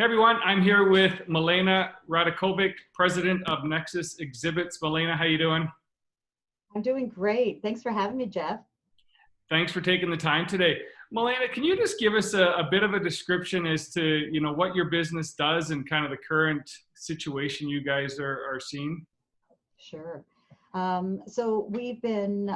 Hey everyone, I'm here with Milena Radakovic, president of Nexus Exhibits. Milena, how you doing? I'm doing great. Thanks for having me, Jeff. Thanks for taking the time today. Milena, can you just give us a bit of a description as to what your business does and kind of the current situation you guys are seeing? Sure. So we've been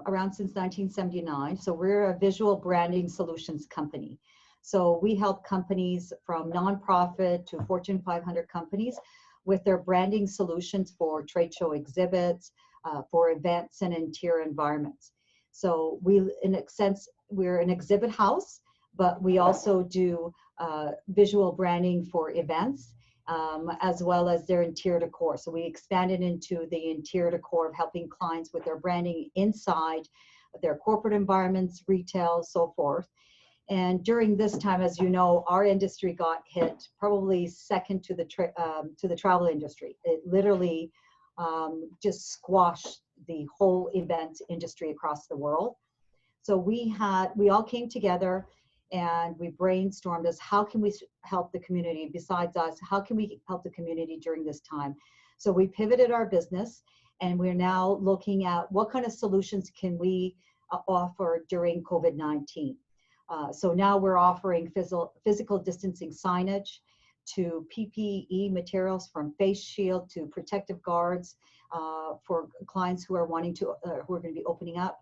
around since 1979. So we're a visual branding solutions company. So we help companies from nonprofit to Fortune 500 companies with their branding solutions for trade show exhibits, for events and interior environments. So in a sense, we're an exhibit house, but we also do visual branding for events, as well as their interior decor. So we expanded into the interior decor of helping clients with their branding inside their corporate environments, retail, so forth. And during this time, as you know, our industry got hit probably second to the travel industry. It literally just squashed the whole event industry across the world. So we all came together and we brainstormed as how can we help the community besides us? How can we help the community during this time? So we pivoted our business and we're now looking at what kind of solutions can we offer during COVID-19. So now we're offering physical distancing signage to PPE materials from face shield to protective guards for clients who are wanting to, who are going to be opening up,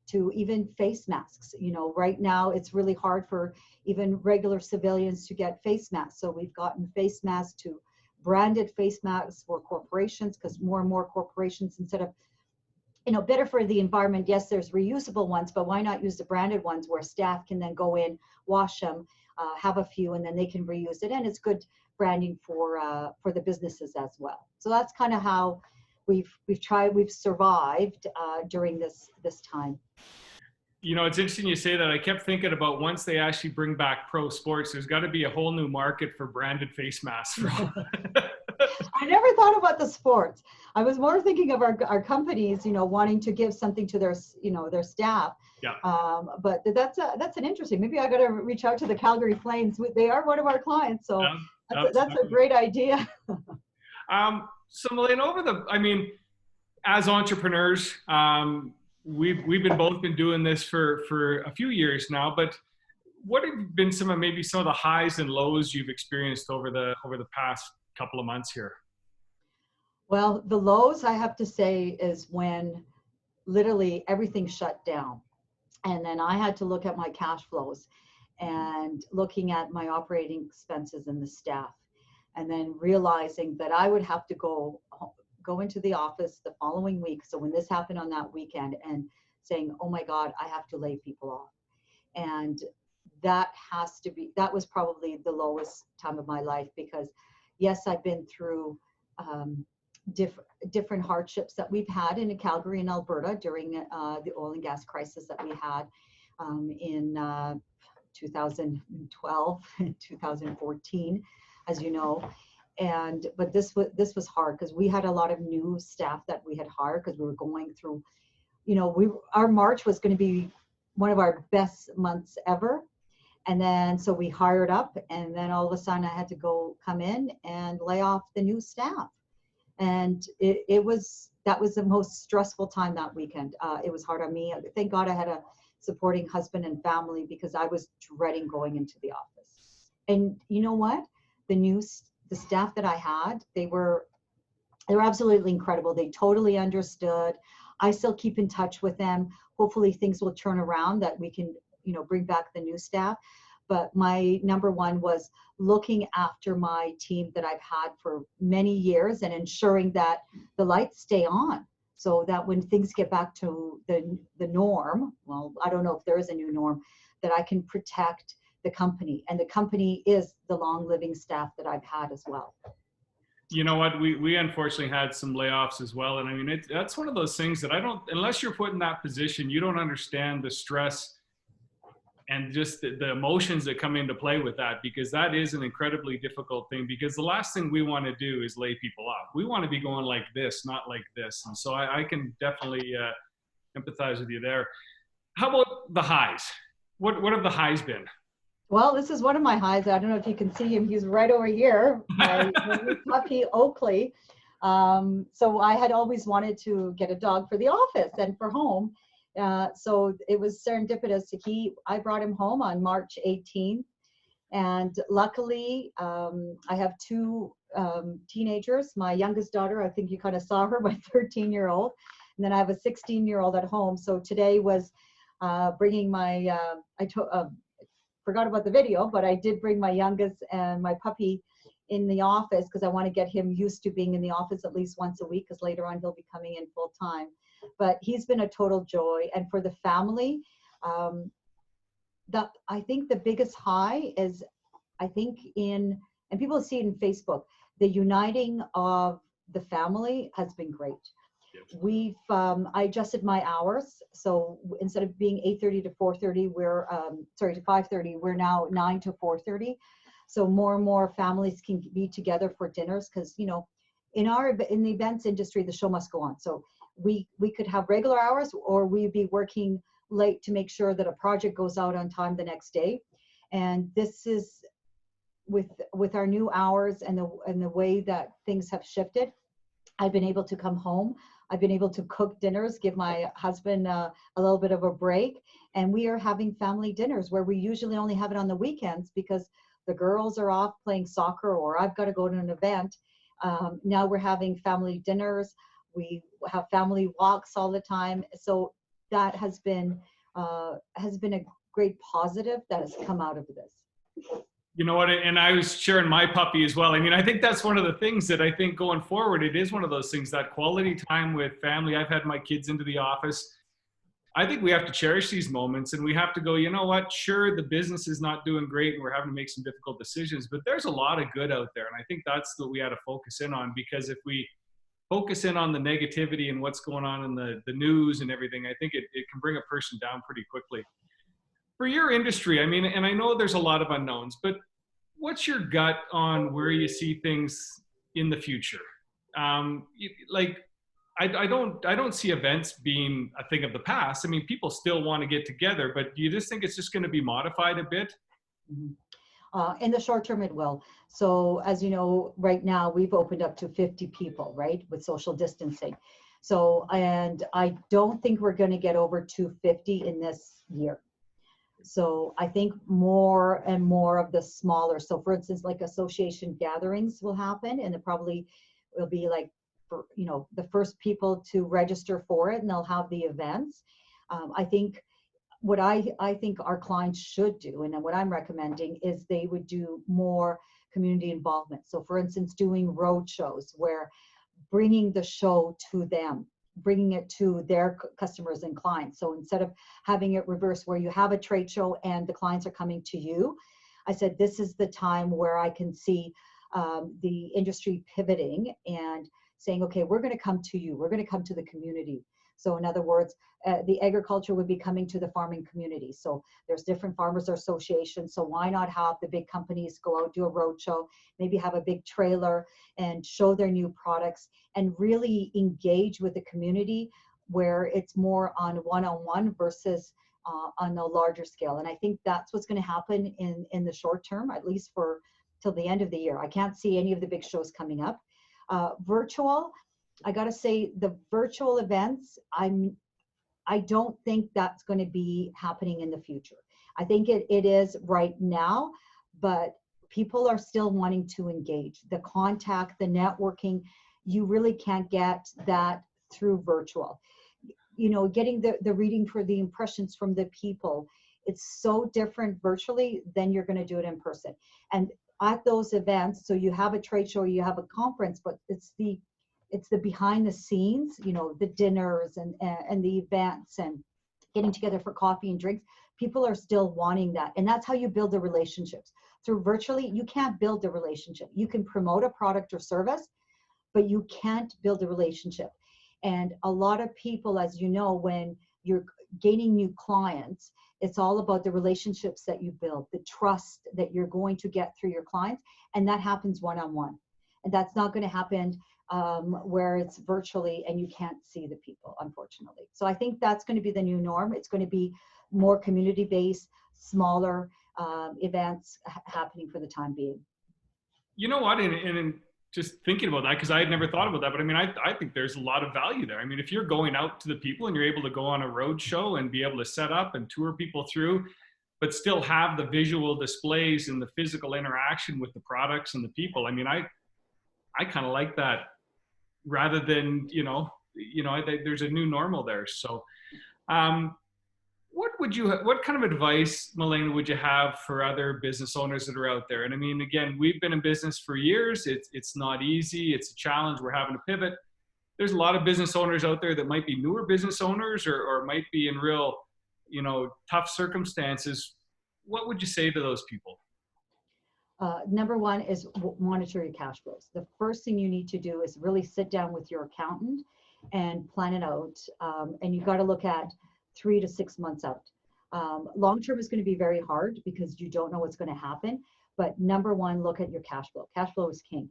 to even face masks. Right now it's really hard for even regular civilians to get face masks. So we've gotten face masks to branded face masks for corporations, because more and more corporations, instead of better for the environment. Yes, there's reusable ones, but why not use the branded ones where staff can then go in, wash them, have a few, and then they can reuse it. And it's good branding for the businesses as well. So that's kind of how we've survived during this time. It's interesting you say that. I kept thinking about once they actually bring back pro sports, there's got to be a whole new market for branded face masks. I never thought about the sports. I was more thinking of our companies, wanting to give something to their staff. Yeah. But that's an interesting. Maybe I got to reach out to the Calgary Flames. They are one of our clients, so that's a great idea. So Milena, as entrepreneurs, we've both been doing this for a few years now. But what have been some of the highs and lows you've experienced over the past couple of months here? Well, the lows, I have to say, is when literally everything shut down. And then I had to look at my cash flows and looking at my operating expenses and the staff, and then realizing that I would have to go into the office the following week. So when this happened on that weekend, and saying, oh my God, I have to lay people off. And that was probably the lowest time of my life, because yes, I've been through different hardships that we've had in Calgary and Alberta during the oil and gas crisis that we had in 2012 and 2014, as you know. But this was hard because we had a lot of new staff that we had hired, because we were going through, our March was going to be one of our best months ever. And then, so we hired up, and then all of a sudden I had to come in and lay off the new staff. And that was the most stressful time that weekend. It was hard on me. Thank God I had a supporting husband and family, because I was dreading going into the office. And you know what? The staff that I had, they were absolutely incredible. They totally understood. I still keep in touch with them. Hopefully things will turn around, that we can bring back the new staff. But my number one was looking after my team that I've had for many years and ensuring that the lights stay on, so that when things get back to the norm, well, I don't know if there is a new norm, that I can protect the company. And the company is the long living staff that I've had as well. You know what? We unfortunately had some layoffs as well. And that's one of those things that unless you're put in that position, you don't understand the stress and just the emotions that come into play with that, because that is an incredibly difficult thing, because the last thing we want to do is lay people off. We want to be going like this, not like this. And so I can definitely empathize with you there. How about the highs? What have the highs been? Well, this is one of my highs. I don't know if you can see him. He's right over here. My new puppy, Oakley. So I had always wanted to get a dog for the office and for home. So it was serendipitous. I brought him home on March 18th. And luckily, I have two teenagers. My youngest daughter, I think you kind of saw her, my 13-year-old. And then I have a 16-year-old at home. So today was bringing my, forgot about the video, but I did bring my youngest and my puppy in the office because I want to get him used to being in the office at least once a week because later on he'll be coming in full time. But he's been a total joy. And for the family, I think the biggest high is, I think and people see it in Facebook, the uniting of the family has been great. I adjusted my hours. So instead of being 8:30 to 4:30, to 5:30, we're now 9 to 4:30. So more and more families can be together for dinners because, in the events industry, the show must go on. So we could have regular hours or we'd be working late to make sure that a project goes out on time the next day. And this is with our new hours and the way that things have shifted. I've been able to come home. I've been able to cook dinners, give my husband a little bit of a break. And we are having family dinners where we usually only have it on the weekends because the girls are off playing soccer or I've got to go to an event. Now we're having family dinners. We have family walks all the time. So that has been a great positive that has come out of this. You know what? And I was sharing my puppy as well. I mean, I think that's one of the things that I think going forward, it is one of those things, that quality time with family. I've had my kids into the office. I think we have to cherish these moments and we have to go, you know what? Sure, the business is not doing great and we're having to make some difficult decisions, but there's a lot of good out there. And I think that's what we had to focus in on, because if we focus in on the negativity and what's going on in the news and everything, I think it can bring a person down pretty quickly. For your industry, I mean, and I know there's a lot of unknowns, but what's your gut on where you see things in the future? I don't see events being a thing of the past. I mean, people still want to get together, but do you just think it's just going to be modified a bit? In the short term, it will. So as you know, right now we've opened up to 50 people, right, with social distancing. So, and I don't think we're going to get over 250 in this year. So I think more and more of the smaller, so for instance, like association gatherings will happen, and it probably will be like, the first people to register for it, and they'll have the events. I think what I think our clients should do, and what I'm recommending, is they would do more community involvement. So for instance, doing road shows where bringing the show to them, bringing it to their customers and clients. So instead of having it reverse where you have a trade show and the clients are coming to you, I said, this is the time where I can see the industry pivoting and saying, okay, we're going to come to you. We're going to come to the community. So in other words, the agriculture would be coming to the farming community. So there's different farmers associations. So why not have the big companies go out, do a road show, maybe have a big trailer and show their new products and really engage with the community where it's more on one-on-one versus on a larger scale. And I think that's what's going to happen in the short term, at least for till the end of the year. I can't see any of the big shows coming up. Virtual, I got to say, the virtual events, I don't think that's going to be happening in the future. I think it is right now, but people are still wanting to engage. The contact, the networking, you really can't get that through virtual. Getting the reading for the impressions from the people, it's so different virtually than you're going to do it in person. And at those events, so you have a trade show, you have a conference, but it's the behind the scenes, the dinners and the events and getting together for coffee and drinks. People are still wanting that. And that's how you build the relationships. Through virtually, you can't build the relationship. You can promote a product or service, but you can't build a relationship. And a lot of people, as you know, when you're gaining new clients, it's all about the relationships that you build, the trust that you're going to get through your clients. And that happens one-on-one. And that's not going to happen where it's virtually and you can't see the people, unfortunately. So I think that's going to be the new norm. It's going to be more community-based, smaller, events happening for the time being. You know what? And just thinking about that, because I had never thought about that, but I mean, I think there's a lot of value there. I mean, if you're going out to the people and you're able to go on a road show and be able to set up and tour people through, but still have the visual displays and the physical interaction with the products and the people. I mean, I kind of like that rather than, there's a new normal there. So, what kind of advice, Milena, would you have for other business owners that are out there? And I mean, again, we've been in business for years. It's not easy. It's a challenge. We're having to pivot. There's a lot of business owners out there that might be newer business owners or might be in real, tough circumstances. What would you say to those people? Number one is monitor your cash flows. The first thing you need to do is really sit down with your accountant and plan it out. And you've got to look at 3 to 6 months out. Long term is going to be very hard because you don't know what's going to happen. But number one, look at your cash flow. Cash flow is king.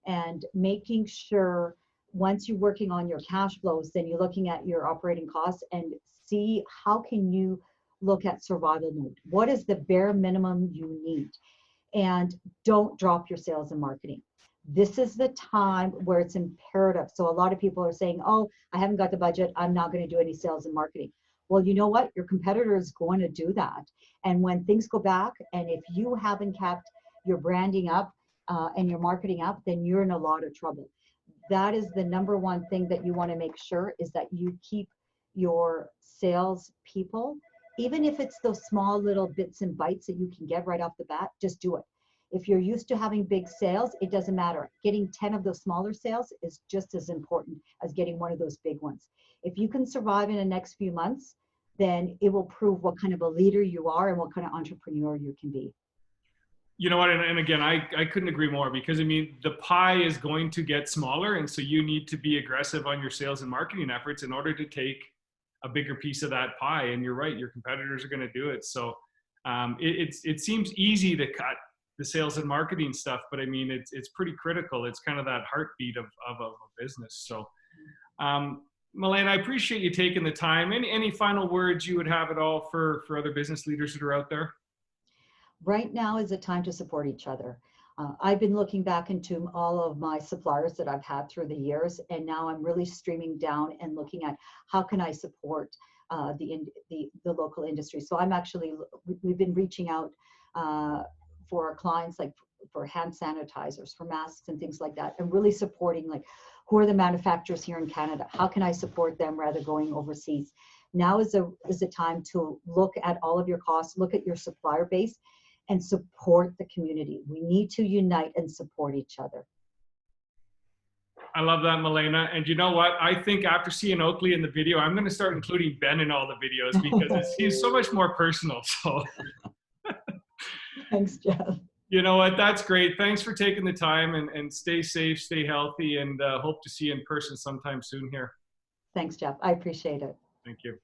And making sure once you're working on your cash flows, then you're looking at your operating costs and see how can you look at survival mode. What is the bare minimum you need? And don't drop your sales and marketing. This is the time where it's imperative. So a lot of people are saying, oh, I haven't got the budget. I'm not going to do any sales and marketing. Well, you know what? Your competitor is going to do that. And when things go back, and if you haven't kept your branding up and your marketing up, then you're in a lot of trouble. That is the number one thing that you want to make sure is that you keep your sales people, even if it's those small little bits and bites that you can get right off the bat, just do it. If you're used to having big sales, it doesn't matter. Getting 10 of those smaller sales is just as important as getting one of those big ones. If you can survive in the next few months, then it will prove what kind of a leader you are and what kind of entrepreneur you can be. You know what? And again, I couldn't agree more, because I mean, the pie is going to get smaller. And so you need to be aggressive on your sales and marketing efforts in order to take a bigger piece of that pie. And you're right, your competitors are going to do it. So it seems easy to cut the sales and marketing stuff, but I mean, it's pretty critical. It's kind of that heartbeat of a business. So Milena, I appreciate you taking the time. Any final words you would have at all for other business leaders that are out there? Right now is a time to support each other. I've been looking back into all of my suppliers that I've had through the years, and now I'm really streaming down and looking at how can I support the local industry. So we've been reaching out for our clients, like for hand sanitizers, for masks and things like that, and really supporting, like, who are the manufacturers here in Canada? How can I support them rather going overseas? Now is a time to look at all of your costs, look at your supplier base, and support the community. We need to unite and support each other. I love that, Milena. And you know what? I think after seeing Oakley in the video, I'm going to start including Ben in all the videos, because he's so much more personal. So Thanks, Jeff. You know what? That's great. Thanks for taking the time, and stay safe, stay healthy, and hope to see you in person sometime soon here. Thanks, Jeff. I appreciate it. Thank you.